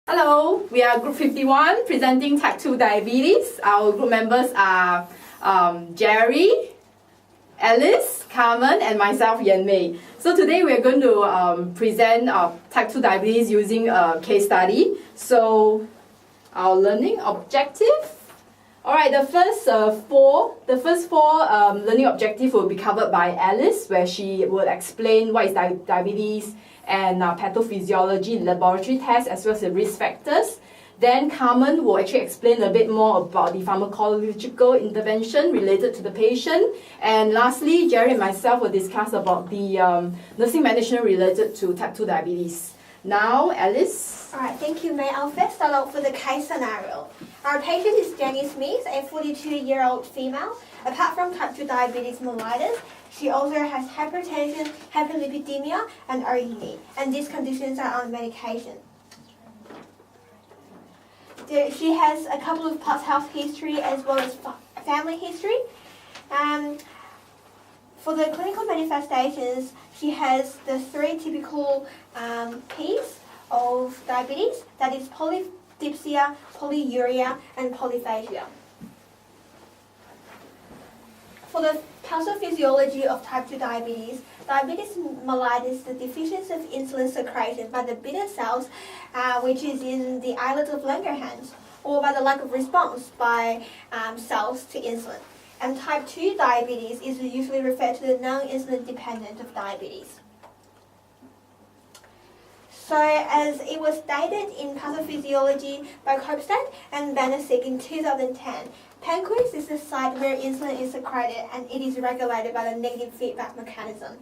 Hello, we are Group 51 presenting Type 2 Diabetes. Our group members are Jerry, Alice, Carmen, and myself, Yan Mei. So today we are going to present Type 2 Diabetes using a case study. So our learning objective. Alright, the first four learning objectives will be covered by Alice, where she will explain what is diabetes and pathophysiology, laboratory tests, as well as the risk factors. Then Carmen will actually explain a bit more about the pharmacological intervention related to the patient. And lastly, Jerry and myself will discuss about the nursing management related to type 2 diabetes. Now, Alice. Alright, thank you, May. I'll first start off with the case scenario. Our patient is Jenny Smith, a 42-year-old female. Apart from type 2 diabetes mellitus, she also has hypertension, hyperlipidemia, and OE, and these conditions are on medication. She has a couple of past health history as well as family history. For the clinical manifestations, she has the three typical P's of diabetes, that is polydipsia, polyuria, and polyphagia. For the pathophysiology of type 2 diabetes, diabetes mellitus is the deficiency of insulin secretion by the beta cells, which is in the islet of Langerhans, or by the lack of response by cells to insulin. And type 2 diabetes is usually referred to the non-insulin dependent of diabetes. So, as it was stated in Pathophysiology by Kopstad and Banasik in 2010, pancreas is the site where insulin is secreted and it is regulated by the negative feedback mechanism.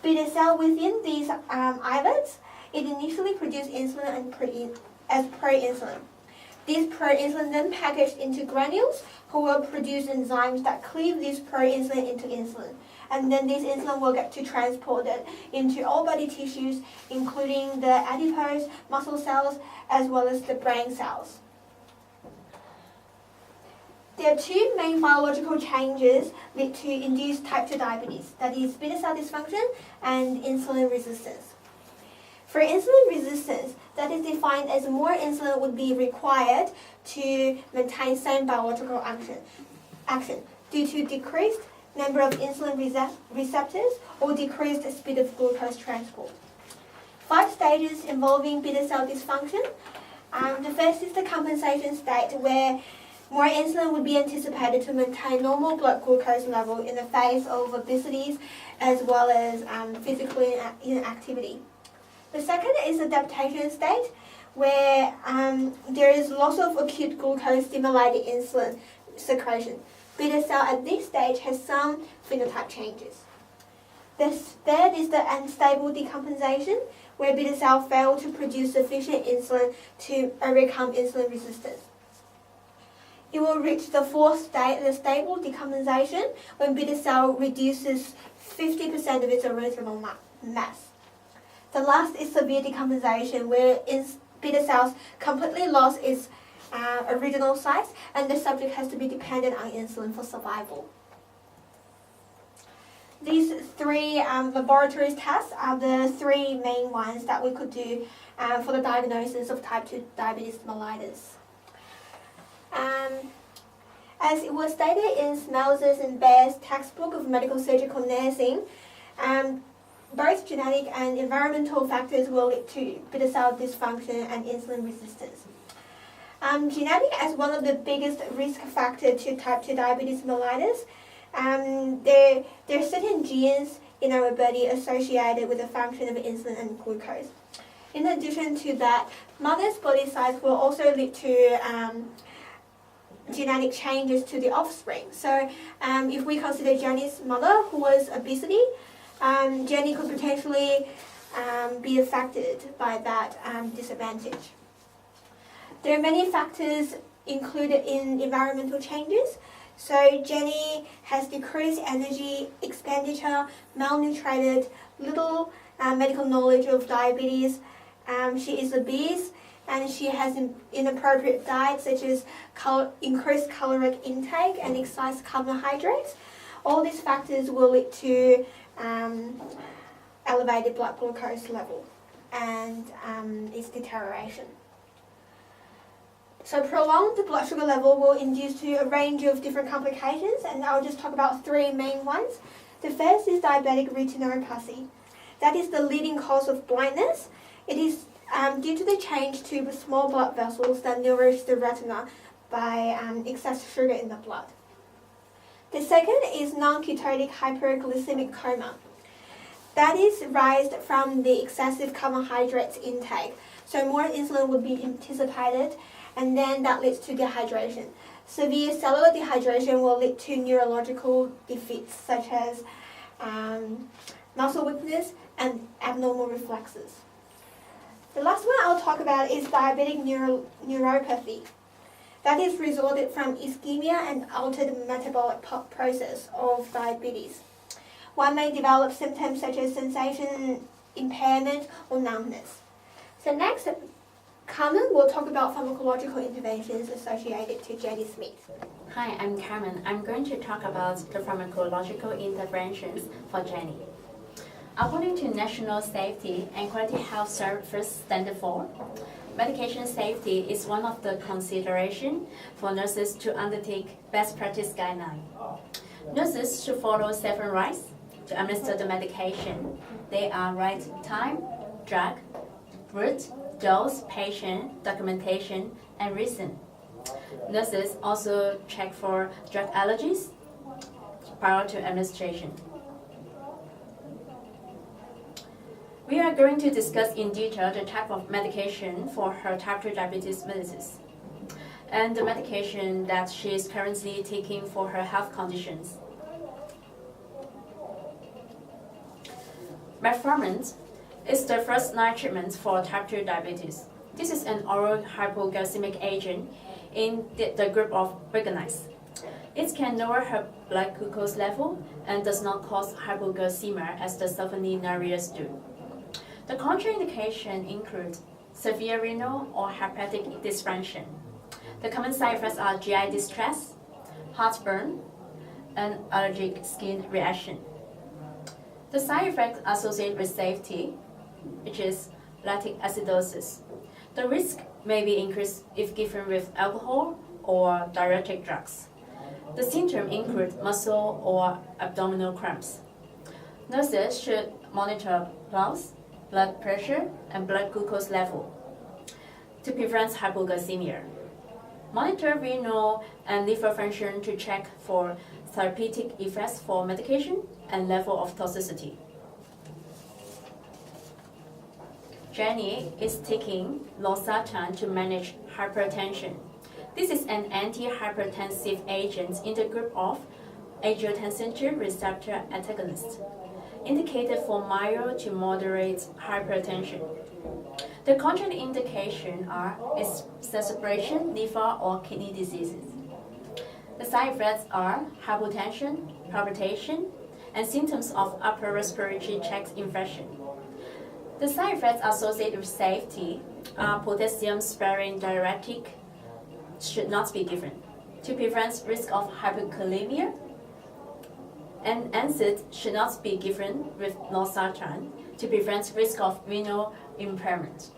Beta cell within these islets, it initially produces insulin as pro-insulin. This pro-insulin then packaged into granules who will produce enzymes that cleave this pro-insulin into insulin. And then this insulin will get transported into all body tissues, including the adipose, muscle cells, as well as the brain cells. There are two main biological changes lead to induced type 2 diabetes, that is beta cell dysfunction and insulin resistance. For insulin resistance, that is defined as more insulin would be required to maintain same biological action due to decreased number of insulin receptors or decreased speed of glucose transport. 5 stages involving beta cell dysfunction. The first is the compensation state, where more insulin would be anticipated to maintain normal blood glucose level in the face of obesities as well as physical inactivity. The second is adaptation state, where there is loss of acute glucose-stimulated insulin secretion. Beta cell at this stage has some phenotype changes. The third is the unstable decompensation, where beta cell fail to produce sufficient insulin to overcome insulin resistance. It will reach the fourth state, the stable decompensation, when beta cell reduces 50% of its original mass. The last is severe decompensation, where beta cells completely lost its original size, and the subject has to be dependent on insulin for survival. These 3 laboratory tests are the 3 main ones that we could do for the diagnosis of type 2 diabetes mellitus. As it was stated in Smelser's and Baer's textbook of medical surgical nursing, both genetic and environmental factors will lead to beta cell dysfunction and insulin resistance. Genetic as one of the biggest risk factors to type 2 diabetes mellitus. There are certain genes in our body associated with the function of insulin and glucose. In addition to that, mother's body size will also lead to genetic changes to the offspring. So if we consider Jenny's mother, who was obesity, Jenny could potentially be affected by that disadvantage. There are many factors included in environmental changes. So Jenny has decreased energy expenditure, malnutrited, little medical knowledge of diabetes. She is obese, and she has inappropriate diet such as increased caloric intake and excess carbohydrates. All these factors will lead to elevated blood glucose level. and its deterioration. So prolonged blood sugar level will induce to a range of different complications, and I'll just talk about three main ones. The first is diabetic retinopathy. That is the leading cause of blindness. It is due to the change to small blood vessels that nourish the retina by excess sugar in the blood. The second is non-ketotic hyperglycemic coma. That is raised from the excessive carbohydrates intake. So more insulin would be anticipated, and then that leads to dehydration. Severe cellular dehydration will lead to neurological defects such as muscle weakness and abnormal reflexes. The last one I'll talk about is diabetic neuropathy. That is resulted from ischemia and altered metabolic process of diabetes. One may develop symptoms such as sensation impairment or numbness. So next, Carmen will talk about pharmacological interventions associated to Jenny Smith. Hi, I'm Carmen. I'm going to talk about the pharmacological interventions for Jenny. According to National Safety and Quality Health Service Standard 4, medication safety is one of the considerations for nurses to undertake best practice guidelines. Nurses should follow 7 rights to administer the medication. They are right time, drug, route, dose, patient, documentation, and reason. Nurses also check for drug allergies prior to administration. We are going to discuss in detail the type of medication for her type 2 diabetes mellitus and the medication that she is currently taking for her health conditions. Metformin is the first line treatment for type 2 diabetes. This is an oral hypoglycemic agent in the group of veganites. It can lower her blood glucose level and does not cause hypoglycemia as the sulfonylureas do. The contraindication include severe renal or hepatic dysfunction. The common side effects are GI distress, heartburn, and allergic skin reaction. The side effects associated with safety, which is lactic acidosis. The risk may be increased if given with alcohol or diuretic drugs. The symptoms include muscle or abdominal cramps. Nurses should monitor pulse, blood pressure, and blood glucose level to prevent hypoglycemia. Monitor renal and liver function to check for therapeutic effects for medication and level of toxicity. Jenny is taking losartan to manage hypertension. This is an antihypertensive agent in the group of angiotensin receptor antagonists, indicated for mild to moderate hypertension. The contraindications are exacerbation, liver or kidney diseases. The side effects are hypotension, palpitation, and symptoms of upper respiratory tract infection. The side effects associated with safety are potassium-sparing diuretic should not be given to prevent risk of hypokalemia, and NSAID should not be given with losartan to prevent risk of renal impairment.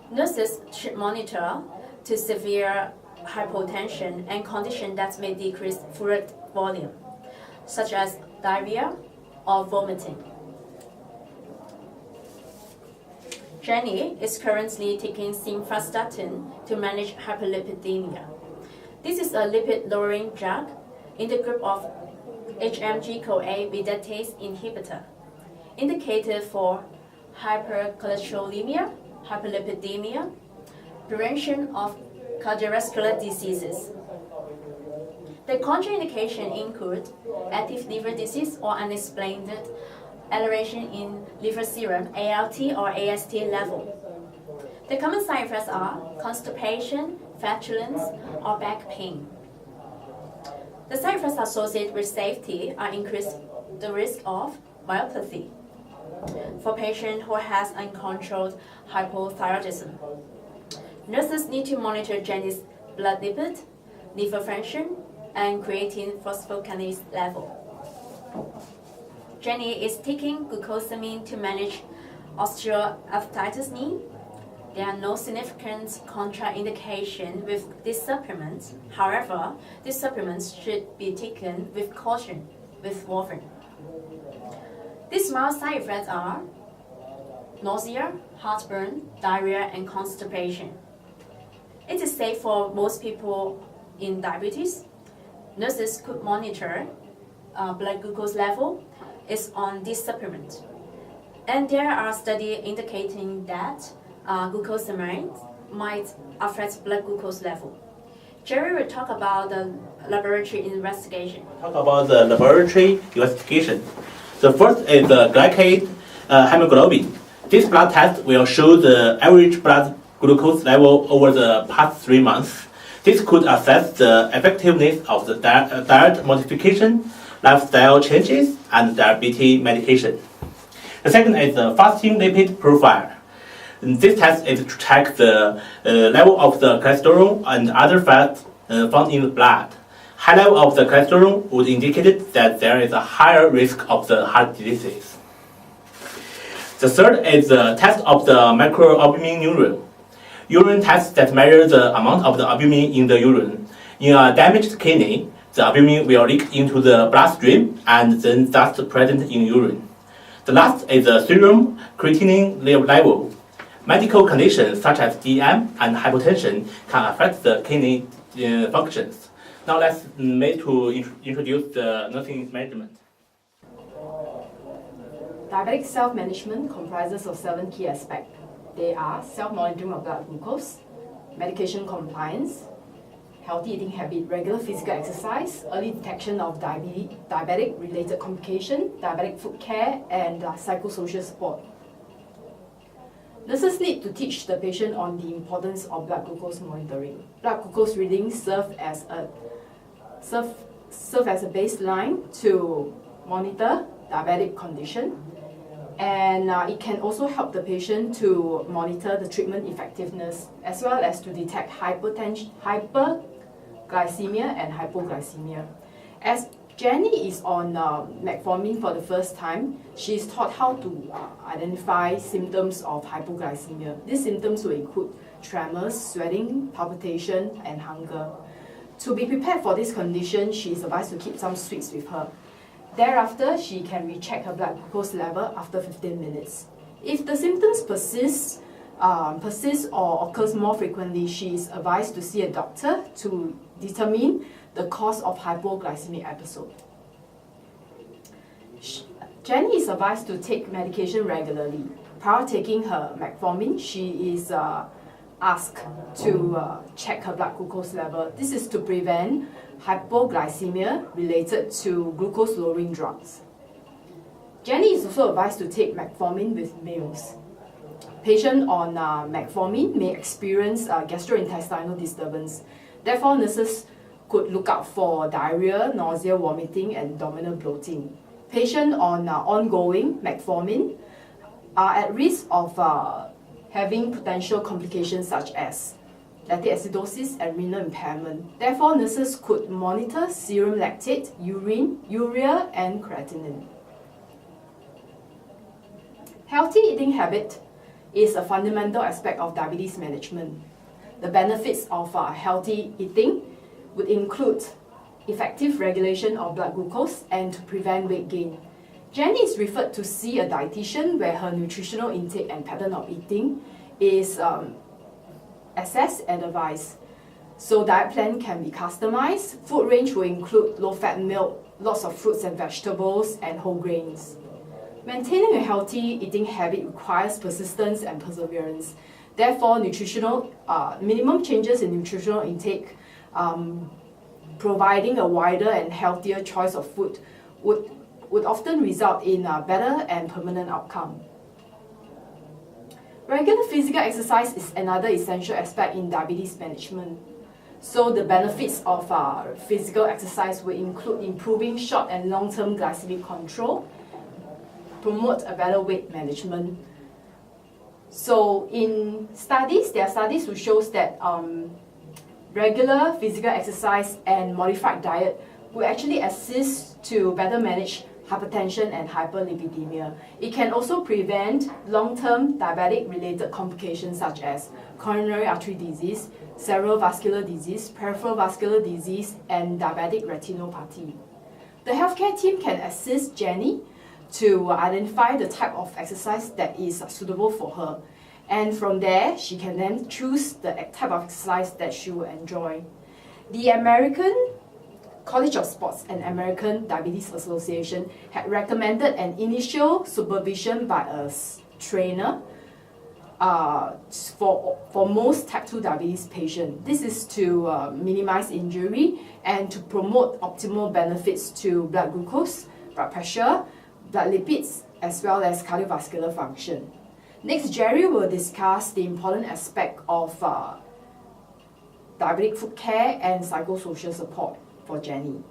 Nurses should monitor to severe hypotension and conditions that may decrease fluid volume, such as diarrhea or vomiting. Jenny is currently taking simvastatin to manage hyperlipidemia. This is a lipid-lowering drug in the group of HMG-CoA reductase inhibitor, indicated for hypercholesterolemia, hyperlipidemia, prevention of cardiovascular diseases. The contraindication include active liver disease or unexplained elevation in liver serum, ALT or AST level. The common side effects are constipation, flatulence, or back pain. The side effects associated with safety are increased the risk of myopathy for patients who has uncontrolled hypothyroidism. Nurses need to monitor Jenny's blood lipid, liver function, and creatine phosphokinase level. Jenny is taking glucosamine to manage osteoarthritis knee. There are no significant contraindication with these supplements. However, these supplements should be taken with caution with warfarin. These mild side effects are nausea, heartburn, diarrhea, and constipation. It is safe for most people in diabetes. Nurses could monitor blood glucose level is on this supplement. And there are studies indicating that glucosamine might affect blood glucose level. Jerry will talk about the laboratory investigation. Talk about the laboratory investigation. The first is the glycated hemoglobin. This blood test will show the average blood glucose level over the past 3 months. This could assess the effectiveness of the diet modification, lifestyle changes, and diabetes medication. The second is the fasting lipid profile. This test is to check the level of the cholesterol and other fats found in the blood. High level of the cholesterol would indicate that there is a higher risk of the heart disease. The third is the test of the microalbumin urine. Urine tests that measure the amount of the albumin in the urine. In a damaged kidney, the albumin will leak into the bloodstream and then thus present in urine. The last is the serum creatinine level. Medical conditions such as DM and hypertension can affect the kidney functions. Now let's introduce the nursing management. Diabetic self-management comprises of 7 key aspects. They are self-monitoring of blood glucose, medication compliance, healthy eating habit, regular physical exercise, early detection of diabetic-related complication, diabetic foot care, and psychosocial support. Nurses need to teach the patient on the importance of blood glucose monitoring. Blood glucose readings serve as a baseline to monitor diabetic condition, and it can also help the patient to monitor the treatment effectiveness as well as to detect hyperglycemia and hypoglycemia. As Jenny is on metformin for the first time, she is taught how to identify symptoms of hypoglycemia. These symptoms will include tremors, sweating, palpitation, and hunger. To be prepared for this condition, she is advised to keep some sweets with her. Thereafter, she can recheck her blood glucose level after 15 minutes. If the symptoms persist or occurs more frequently, she is advised to see a doctor to determine the cause of hypoglycemic episode. Jenny is advised to take medication regularly. Prior to taking her metformin, she is asked to check her blood glucose level. This is to prevent hypoglycemia related to glucose-lowering drugs. Jenny is also advised to take metformin with meals. Patients on metformin may experience gastrointestinal disturbance. Therefore, nurses could look out for diarrhea, nausea, vomiting, and abdominal bloating. Patients on ongoing metformin are at risk of having potential complications such as lactic acidosis and renal impairment. Therefore, nurses could monitor serum lactate, urine, urea, and creatinine. Healthy eating habit is a fundamental aspect of diabetes management. The benefits of healthy eating would include effective regulation of blood glucose and to prevent weight gain. Jenny is referred to see a dietitian where her nutritional intake and pattern of eating is assessed and advised. So diet plan can be customized. Food range will include low-fat milk, lots of fruits and vegetables, and whole grains. Maintaining a healthy eating habit requires persistence and perseverance. Therefore, minimum changes in nutritional intake, providing a wider and healthier choice of food would often result in a better and permanent outcome. Regular physical exercise is another essential aspect in diabetes management. So the benefits of physical exercise will include improving short and long-term glycemic control, promote a better weight management. So in studies, there are studies who shows that regular physical exercise and modified diet will actually assist to better manage hypertension, and hyperlipidemia. It can also prevent long-term diabetic-related complications such as coronary artery disease, cerebral vascular disease, peripheral vascular disease, and diabetic retinopathy. The healthcare team can assist Jenny to identify the type of exercise that is suitable for her. And from there, she can then choose the type of exercise that she will enjoy. The American College of Sports and American Diabetes Association had recommended an initial supervision by a trainer for most type 2 diabetes patients. This is to minimize injury and to promote optimal benefits to blood glucose, blood pressure, blood lipids, as well as cardiovascular function. Next, Jerry will discuss the important aspect of diabetic foot care and psychosocial support for Jenny.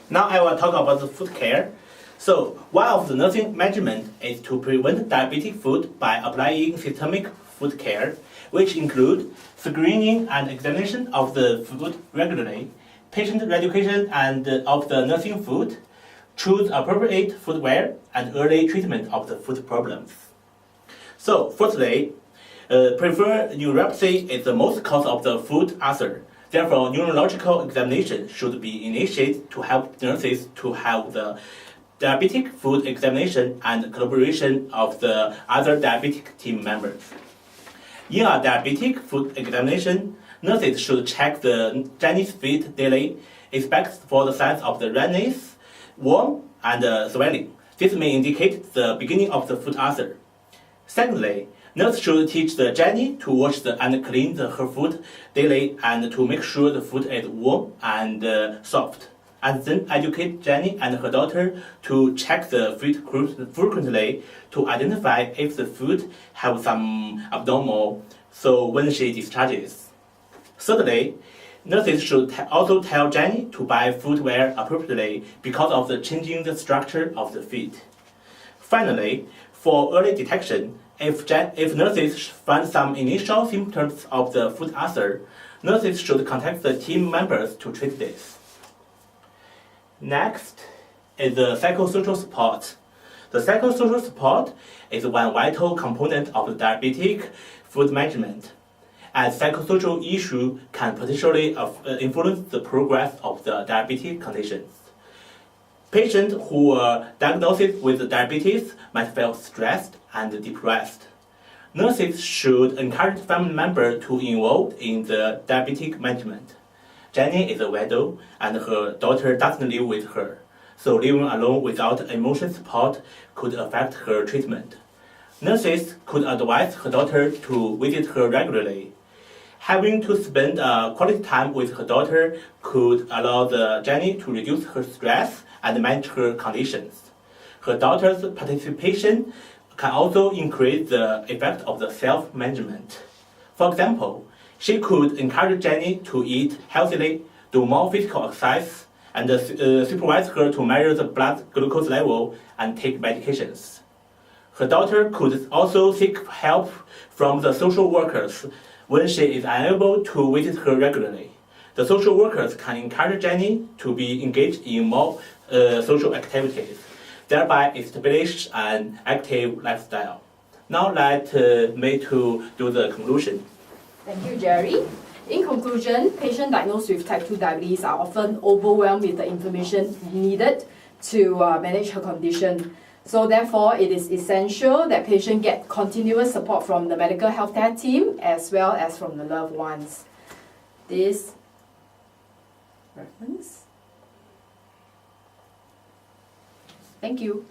Now I will talk about the foot care. So one of the nursing measurement is to prevent diabetic foot by applying systemic foot care, which include screening and examination of the foot regularly, patient education and of the nursing foot, choose appropriate footwear, and early treatment of the foot problems. So firstly, preferred neuropathy is the most cause of the foot ulcer. Therefore, neurological examination should be initiated to help nurses to have the diabetic foot examination and collaboration of the other diabetic team members. In a diabetic foot examination, nurses should check the Jenny's feet daily, inspect for the signs of the redness, warm, and swelling. This may indicate the beginning of the foot ulcer. Secondly, nurse should teach the Jenny to wash and clean her foot daily and to make sure the foot is warm and soft. And then educate Jenny and her daughter to check the feet frequently to identify if the foot have some abnormal, so when she discharges. Thirdly, nurses should also tell Jenny to buy footwear appropriately because of the changing the structure of the feet. Finally, for early detection, if nurses find some initial symptoms of the foot ulcer, nurses should contact the team members to treat this. Next is the psychosocial support. The psychosocial support is one vital component of the diabetic foot management, as psychosocial issues can potentially influence the progress of the diabetic conditions. Patients who are diagnosed with diabetes might feel stressed and depressed. Nurses should encourage family members to involve in the diabetic management. Jenny is a widow and her daughter doesn't live with her, so living alone without emotional support could affect her treatment. Nurses could advise her daughter to visit her regularly. Having to spend quality time with her daughter could allow Jenny to reduce her stress and manage her conditions. Her daughter's participation can also increase the effect of the self-management. For example, she could encourage Jenny to eat healthily, do more physical exercise, and supervise her to measure the blood glucose level and take medications. Her daughter could also seek help from the social workers when she is unable to visit her regularly. The social workers can encourage Jenny to be engaged in more social activities, thereby establish an active lifestyle. Now let me to do the conclusion. Thank you, Jerry. In conclusion, patients diagnosed with type 2 diabetes are often overwhelmed with the information needed to manage her condition. So therefore, it is essential that patients get continuous support from the medical healthcare team as well as from the loved ones. This reference. Thank you.